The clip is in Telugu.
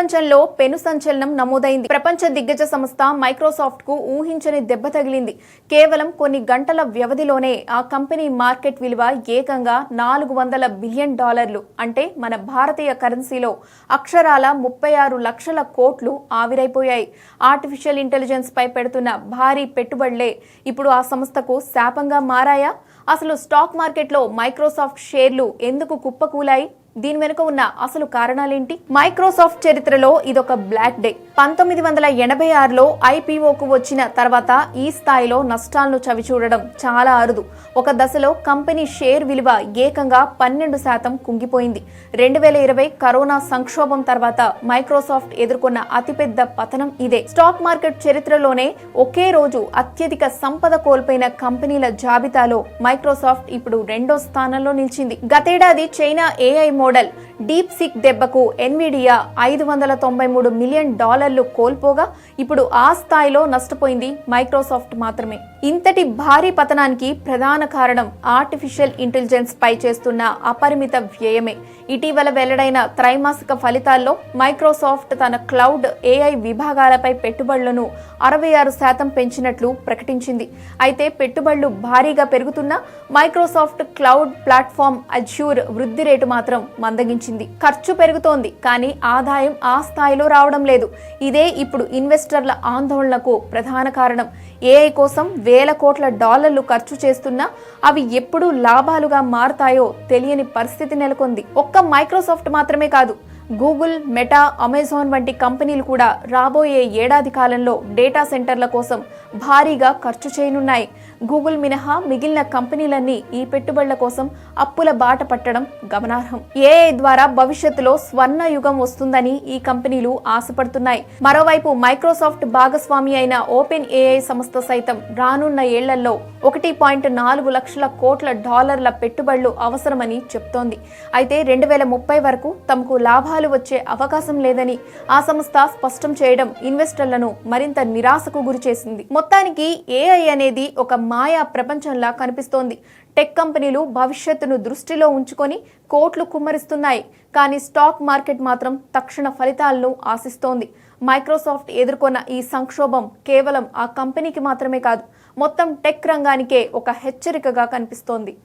ప్రపంచంలో పెను సంచలనం నమోదైంది. ప్రపంచ దిగ్గజ సంస్థ మైక్రోసాఫ్ట్ కు ఊహించని దెబ్బ తగిలింది. కేవలం కొన్ని గంటల వ్యవధిలోనే ఆ కంపెనీ మార్కెట్ విలువ ఏకంగా $400 బిలియన్, అంటే మన భారతీయ కరెన్సీలో అక్షరాల 36 లక్షల కోట్లు ఆవిరైపోయాయి. ఆర్టిఫిషియల్ ఇంటెలిజెన్స్ పై పెడుతున్న భారీ పెట్టుబడులే ఇప్పుడు ఆ సంస్థకు శాపంగా మారాయా? అసలు స్టాక్ మార్కెట్లో మైక్రోసాఫ్ట్ షేర్లు ఎందుకు కుప్పకూలాయి? దీని వెనుక ఉన్న అసలు కారణాలేంటి? మైక్రోసాఫ్ట్ చరిత్రలో ఇదొక బ్లాక్ డే. 1986లో ఐపీఓకు వచ్చిన తర్వాత ఈ స్థాయిలో నష్టాలను చవిచూడడం చాలా అరుదు. ఒక దశలో కంపెనీ షేర్ విలువ ఏకంగా 12% కుంగిపోయింది. 2020 కరోనా సంక్షోభం తర్వాత మైక్రోసాఫ్ట్ ఎదుర్కొన్న అతిపెద్ద పతనం ఇదే. స్టాక్ మార్కెట్ చరిత్రలోనే ఒకే రోజు అత్యధిక సంపద కోల్పోయిన కంపెనీల జాబితాలో మైక్రోసాఫ్ట్ ఇప్పుడు 2వ స్థానంలో నిలిచింది. గతేడాది China AI model deep seek దెబ్బకు ఎన్విడియా $593 మిలియన్ కోల్పోగా ఇప్పుడు ఆ స్థాయిలో నష్టపోయింది మైక్రోసాఫ్ట్ మాత్రమే. ఇంతటి భారీ పతనానికి ప్రధాన కారణం ఆర్టిఫిషియల్ ఇంటెలిజెన్స్ పై చేస్తున్న అపరిమిత వ్యయమే. ఇటీవల వెల్లడైన త్రైమాసిక ఫలితాల్లో మైక్రోసాఫ్ట్ తన క్లౌడ్ ఏఐ విభాగాలపై పెట్టుబడులను 66% పెంచినట్లు ప్రకటించింది. అయితే పెట్టుబడులు భారీగా పెరుగుతున్నా మైక్రోసాఫ్ట్ క్లౌడ్ ప్లాట్ఫామ్ అజ్యూర్ వృద్ధి రేటు మాత్రం మందగించింది. ఖర్చు పెరుగుతోంది, కానీ ఆదాయం ఆ స్థాయిలో రావడం లేదు. ఇదే ఇప్పుడు ఇన్వెస్టర్ల ఆందోళనకు ప్రధాన కారణం. ఏఐ కోసం వేల కోట్ల డాలర్లు ఖర్చు చేస్తున్నా అవి ఎప్పుడు లాభాలుగా మారతాయో తెలియని పరిస్థితి నెలకొంది. ఒక్క మైక్రోసాఫ్ట్ మాత్రమే కాదు, గూగుల్, మెటా, అమెజాన్ వంటి కంపెనీలు కూడా రాబోయే ఏడాది కాలంలో డేటా సెంటర్ల కోసం భారీగా ఖర్చు చేయనున్నాయి. గూగుల్ మినహా మిగిలిన కంపెనీలన్నీ ఈ పెట్టుబడుల కోసం అప్పుల బాట పట్టడం గమనార్హం. ఏఐ ద్వారా భవిష్యత్తులో స్వర్ణ యుగం వస్తుందని ఈ కంపెనీలు ఆశపడుతున్నాయి. మరోవైపు మైక్రోసాఫ్ట్ భాగస్వామి అయిన ఓపెన్ ఏఐ సంస్థ సైతం రానున్న ఏళ్లలో $1.4 లక్షల కోట్ల పెట్టుబడులు అవసరమని చెప్తోంది. అయితే 2030 వరకు తమకు లాభాలు వచ్చే అవకాశం లేదని ఆ సంస్థ స్పష్టం చేయడం ఇన్వెస్టర్లను మరింత నిరాశకు గురిచేసింది. మొత్తానికి ఏఐ అనేది ఒక మాయా ప్రపంచంలా కనిపిస్తోంది. టెక్ కంపెనీలు భవిష్యత్తును దృష్టిలో ఉంచుకొని కోట్లు కుమ్మరిస్తున్నాయి, కానీ స్టాక్ మార్కెట్ మాత్రం తక్షణ ఫలితాలను ఆశిస్తోంది. మైక్రోసాఫ్ట్ ఎదుర్కొన్న ఈ సంక్షోభం కేవలం ఆ కంపెనీకి మాత్రమే కాదు, మొత్తం టెక్ రంగానికే ఒక హెచ్చరికగా కనిపిస్తోంది.